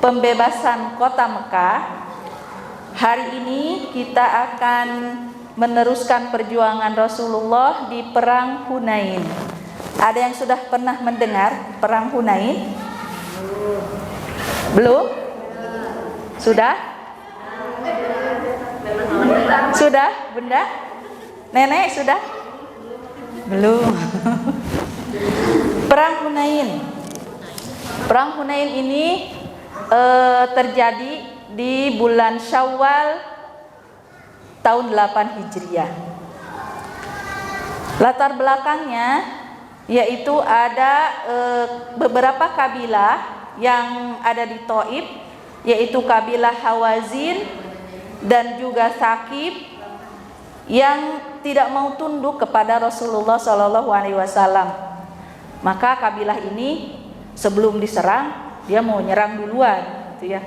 pembebasan kota Mekah. Hari ini kita akan meneruskan perjuangan Rasulullah di perang Hunain. Ada yang sudah pernah mendengar perang Hunain? Belum? Sudah? Sudah, Bunda? Nenek sudah? Belum. Perang Hunain. Perang Hunain ini terjadi di bulan Syawal tahun 8 Hijriah. Latar belakangnya yaitu ada beberapa kabilah yang ada di Thaif, yaitu kabilah Hawazin dan juga Thaqif yang tidak mau tunduk kepada Rasulullah SAW. Maka kabilah ini sebelum diserang dia mau nyerang duluan, gitu ya.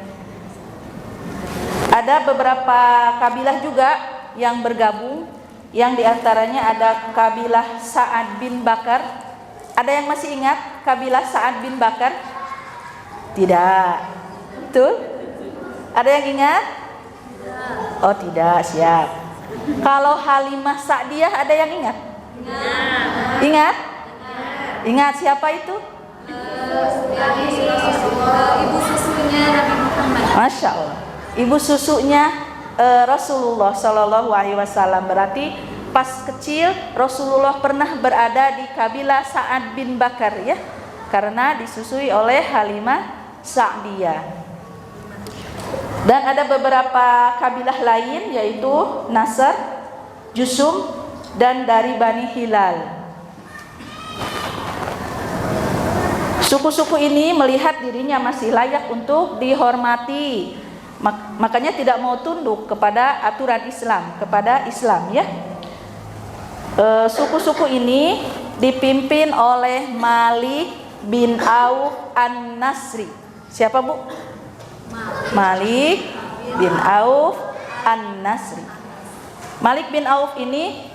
Ada beberapa kabilah juga yang bergabung, yang diantaranya ada kabilah Sa'ad bin Bakar. Ada yang masih ingat kabilah Sa'ad bin Bakar? Tidak. Betul? Ada yang ingat? Oh tidak, siap. Kalau Halimah Sa'diyah ada yang ingat? Ingat? Ingat siapa itu? Ibu susunya Nabi Muhammad. Masya Allah. Ibu susunya Rasulullah Shallallahu Alaihi Wasallam. Berarti pas kecil Rasulullah pernah berada di kabilah Sa'ad bin Bakar, ya, karena disusui oleh Halimah Sa'diyah. Dan ada beberapa kabilah lain, yaitu Nasr, Jusum, dan dari Bani Hilal. Suku-suku ini melihat dirinya masih layak untuk dihormati, makanya tidak mau tunduk kepada aturan Islam, kepada Islam, ya. Suku-suku ini dipimpin oleh Malik bin Auf An-Nasri. Siapa, Bu? Malik bin Auf An-Nasri. Malik bin Auf ini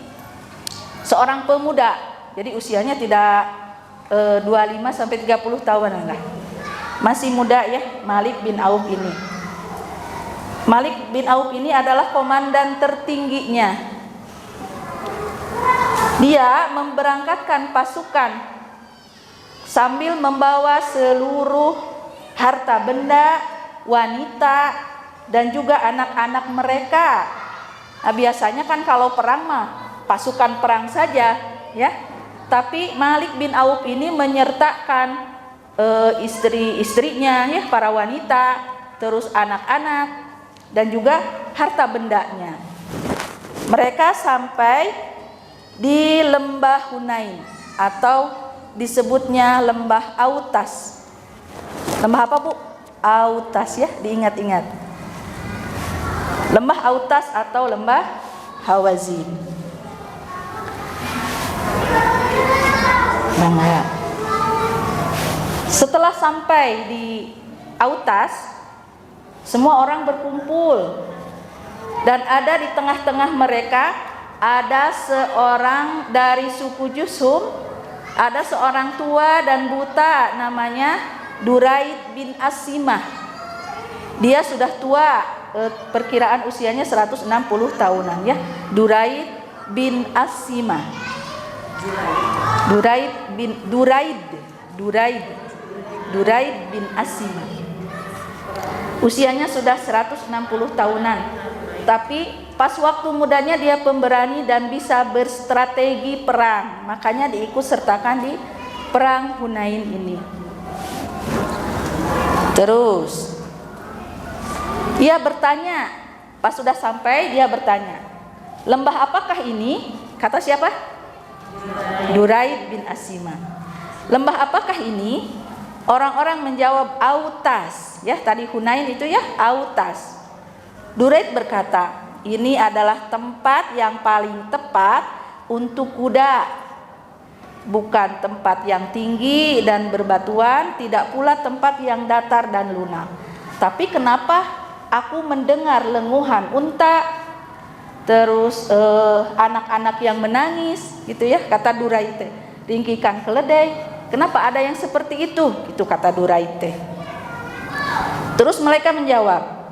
seorang pemuda, jadi usianya tidak 25 sampai 30 tahunan lah. Masih muda, ya, Malik bin Auf ini. Malik bin Auf ini adalah komandan tertingginya. Dia memberangkatkan pasukan sambil membawa seluruh harta benda, wanita, dan juga anak-anak mereka. Nah, biasanya kan kalau perang mah pasukan perang saja, ya. Tapi Malik bin Auf ini menyertakan istri-istrinya, ya, para wanita, terus anak-anak, dan juga harta bendanya. Mereka sampai di lembah Hunain atau disebutnya lembah Autas. Lembah apa, Bu? Autas, ya, diingat-ingat. Lembah Autas atau lembah Hawazin. Nah, setelah sampai di Autas, semua orang berkumpul, dan ada di tengah-tengah mereka ada seorang dari suku Jusum, ada seorang tua dan buta namanya Duraid bin Asimah. Dia sudah tua, perkiraan usianya 160 tahunan, ya. Duraid bin Asimah. Duraid bin Asimah. Usianya sudah 160 tahunan. Tapi pas waktu mudanya dia pemberani dan bisa berstrategi perang. Makanya diikut sertakan di perang Hunain ini. Terus dia bertanya, pas sudah sampai dia bertanya, lembah apakah ini? Kata siapa? Duraid bin Asimah. Lembah apakah ini? Orang-orang menjawab Autas, ya, tadi Hunain itu, ya, Autas. Duraid berkata, ini adalah tempat yang paling tepat untuk kuda, bukan tempat yang tinggi dan berbatuan, tidak pula tempat yang datar dan lunak. Tapi kenapa aku mendengar lenguhan unta, terus anak-anak yang menangis, gitu, ya, kata Duraid. Ringkikan keledai, kenapa ada yang seperti itu? Itu kata Duraid. Terus mereka menjawab,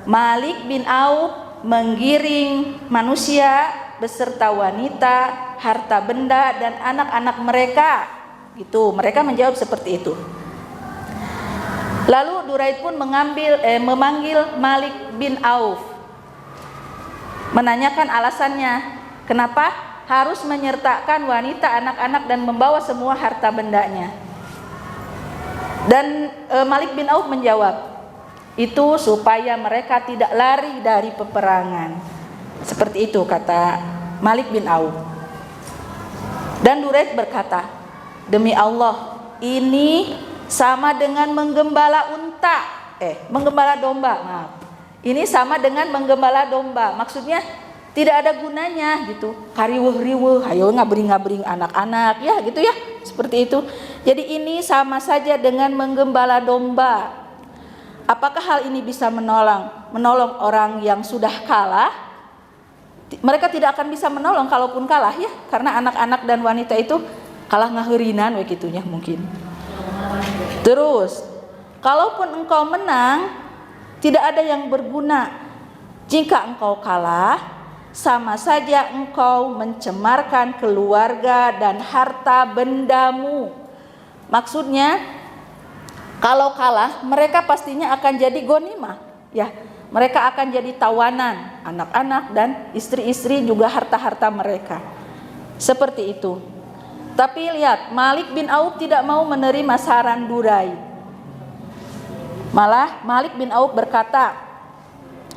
Malik bin Auf menggiring manusia beserta wanita, harta benda dan anak-anak mereka. Gitu, mereka menjawab seperti itu. Lalu Duraid pun memanggil Malik bin Auf, menanyakan alasannya, kenapa harus menyertakan wanita, anak-anak dan membawa semua harta bendanya. Dan Malik bin Auf menjawab, itu supaya mereka tidak lari dari peperangan. Seperti itu kata Malik bin Auf. Dan Duraid berkata, demi Allah, ini sama dengan menggembala menggembala domba. Maaf. Ini sama dengan menggembala domba. Maksudnya tidak ada gunanya gitu. Kariweuh-riweuh, ayo ngabring-ngabring anak-anak ya gitu ya. Seperti itu. Jadi ini sama saja dengan menggembala domba. Apakah hal ini bisa menolong orang yang sudah kalah? Mereka tidak akan bisa menolong kalaupun kalah ya, karena anak-anak dan wanita itu kalah ngaheurinan we kitunya mungkin. Terus, kalaupun engkau menang, tidak ada yang berguna. Jika engkau kalah, sama saja engkau mencemarkan keluarga dan harta bendamu. Maksudnya, kalau kalah, mereka pastinya akan jadi ghanimah, ya. Mereka akan jadi tawanan, anak-anak dan istri-istri juga harta-harta mereka. Seperti itu. Tapi lihat, Malik bin Auf tidak mau menerima saran Duraid. Malah Malik bin Auf berkata,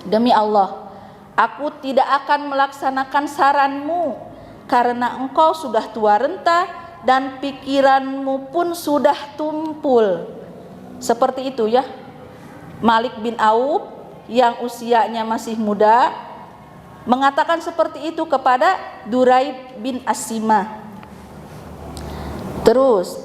demi Allah, aku tidak akan melaksanakan saranmu karena engkau sudah tua renta dan pikiranmu pun sudah tumpul. Seperti itu ya. Malik bin Auf yang usianya masih muda mengatakan seperti itu kepada Duraid bin Asimah. Terus,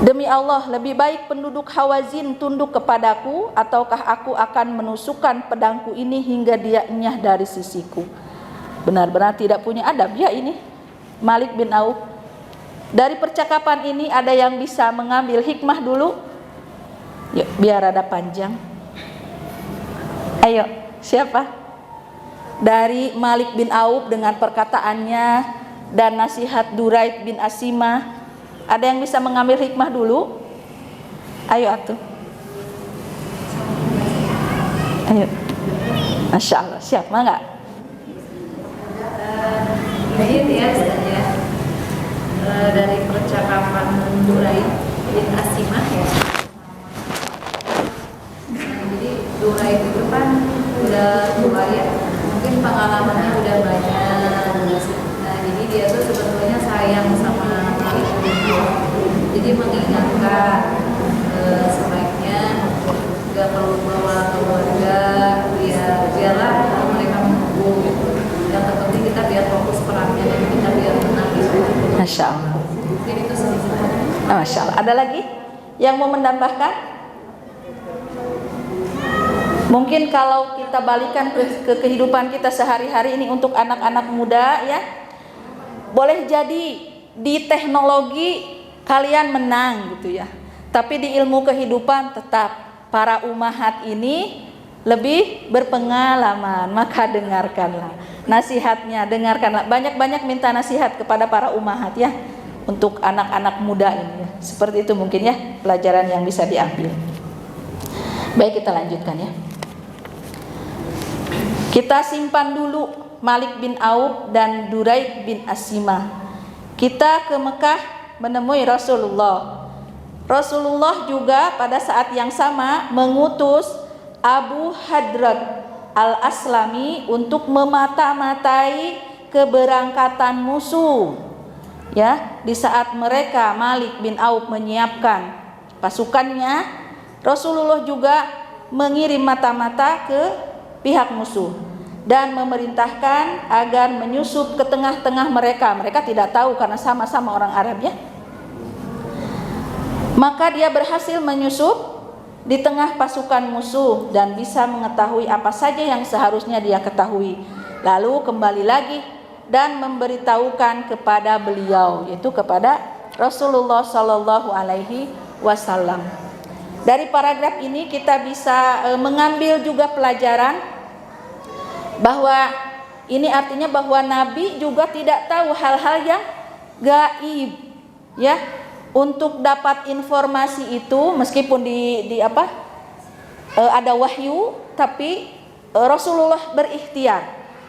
demi Allah, lebih baik penduduk Hawazin tunduk kepadaku ataukah aku akan menusukkan pedangku ini hingga dia enyah dari sisiku. Benar-benar tidak punya adab ya ini Malik bin Auf. Dari percakapan ini ada yang bisa mengambil hikmah dulu? Yuk, biar ada panjang. Ayo, siapa? Dari Malik bin Auf dengan perkataannya dan nasihat Duraid bin Asimah, ada yang bisa mengambil hikmah dulu? Ayo atuh. Ayo. Masya Allah, siap mangga? Ini ya sebenarnya dari percakapan Duraid bin Asimah ya. Jadi Duraid itu kan udah tua ya, mungkin pengalamannya udah banyak. Jadi dia tuh sebetulnya sayang sama Malik bin Auf. Jadi mengingatkan sebaiknya nggak perlu bawa keluarga, biarlah mereka menunggu gitu. Yang terpenting kita biar fokus perangnya dan kita biar menang gitu. Masya Allah. Mungkin itu sedikit. Masya Allah. Ada lagi yang mau menambahkan? Mungkin kalau kita balikan ke kehidupan kita sehari-hari ini untuk anak-anak muda ya, boleh jadi di teknologi kalian menang gitu ya, tapi di ilmu kehidupan tetap para umahat ini lebih berpengalaman. Maka dengarkanlah nasihatnya, dengarkanlah, banyak-banyak minta nasihat kepada para umahat ya, untuk anak-anak muda ini ya. Seperti itu mungkin ya pelajaran yang bisa diambil. Baik, kita lanjutkan ya. Kita simpan dulu Malik bin Auf dan Duraid bin Asimah. Kita ke Mekah menemui Rasulullah. Rasulullah juga pada saat yang sama mengutus Abu Hadrat al-Aslami untuk memata-matai keberangkatan musuh. Ya, di saat mereka Malik bin Auf menyiapkan pasukannya, Rasulullah juga mengirim mata-mata ke pihak musuh dan memerintahkan agar menyusup ke tengah-tengah mereka. Mereka tidak tahu karena sama-sama orang Arab ya. Maka dia berhasil menyusup di tengah pasukan musuh dan bisa mengetahui apa saja yang seharusnya dia ketahui. Lalu kembali lagi dan memberitahukan kepada beliau, yaitu kepada Rasulullah Shallallahu Alaihi wasallam. Dari paragraf ini kita bisa mengambil juga pelajaran bahwa ini artinya bahwa Nabi juga tidak tahu hal-hal yang gaib, ya. Untuk dapat informasi itu meskipun ada wahyu, tapi Rasulullah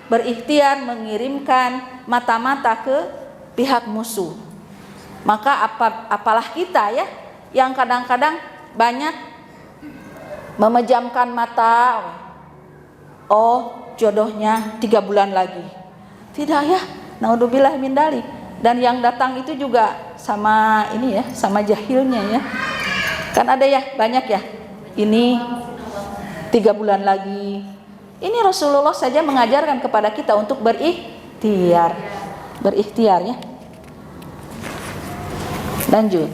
berikhtiar mengirimkan mata-mata ke pihak musuh. Maka apalah kita, ya, yang kadang-kadang banyak memejamkan mata. Oh, jodohnya 3 bulan lagi. Tidak, ya, naudzubillah min dzalik. Dan yang datang itu juga sama ini, ya, sama jahilnya, ya. Kan ada, ya, banyak, ya. Ini 3 bulan lagi. Ini Rasulullah saja mengajarkan kepada kita untuk berikhtiar, ya. Lanjut.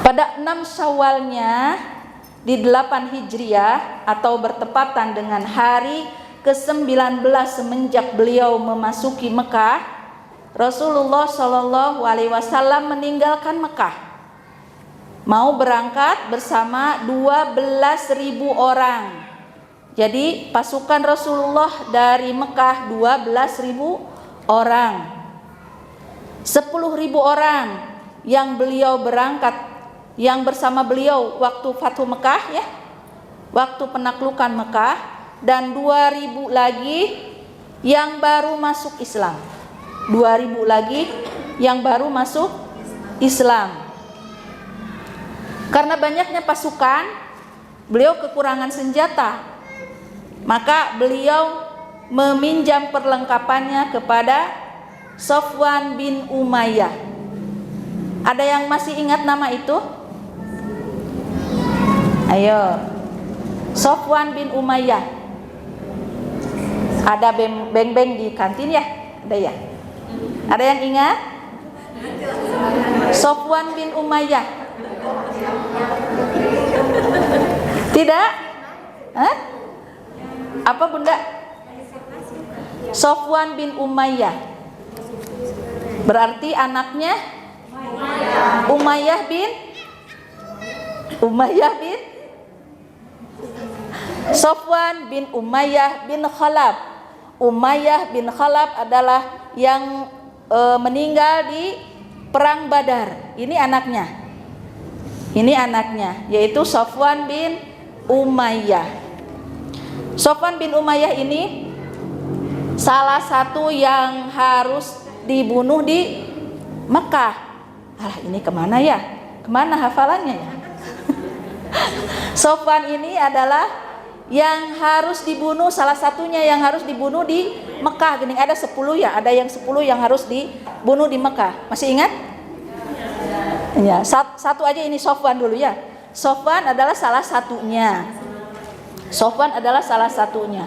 Pada 6 Syawalnya di 8 Hijriah atau bertepatan dengan hari ke-19 semenjak beliau memasuki Mekah, Rasulullah Shallallahu Alaihi Wasallam meninggalkan Mekah, mau berangkat bersama 12.000 orang. Jadi pasukan Rasulullah dari Mekah 12.000 orang. 10.000 orang yang beliau berangkat, yang bersama beliau waktu Fathu Mekah, ya, waktu penaklukan Mekah, dan 2.000 lagi yang baru masuk Islam. 2.000 lagi yang baru masuk Islam. Karena banyaknya pasukan, beliau kekurangan senjata, maka beliau meminjam perlengkapannya kepada Safwan bin Umayyah. Ada yang masih ingat nama itu? Ayo. Safwan bin Umayyah. Ada beng-beng di kantin, ya? Ada, ya? Ada yang ingat? Safwan bin Umayyah. Tidak? Hah? Apa, Bunda? Safwan bin Umayyah. Berarti anaknya Umayyah bin Safwan bin Umayyah bin Khalaf. Umayyah bin Khalaf adalah yang meninggal di perang Badar. Ini anaknya, yaitu Safwan bin Umayyah. Safwan bin Umayyah ini salah satu yang harus dibunuh di Mekah. Alah, ini kemana, ya? Kemana hafalannya, ya? Safwan ini adalah yang harus dibunuh, salah satunya yang harus dibunuh di Mekah. Gini, ada 10, ya, ada yang 10 yang harus dibunuh di Mekah. Masih ingat? Ya, satu aja ini Safwan dulu, ya. Safwan adalah salah satunya.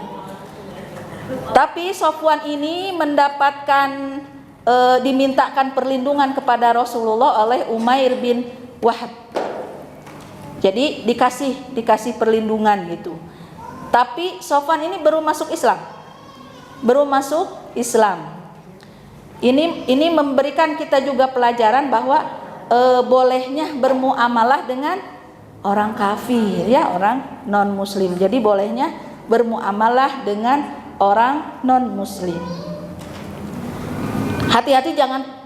Tapi Safwan ini mendapatkan dimintakan perlindungan kepada Rasulullah oleh Umair bin Wahab. Jadi dikasih perlindungan gitu. Tapi Safwan ini baru masuk Islam. Ini memberikan kita juga pelajaran bahwa bolehnya bermuamalah dengan orang kafir, ya, orang non muslim. Jadi bolehnya bermuamalah dengan orang non muslim. Hati-hati jangan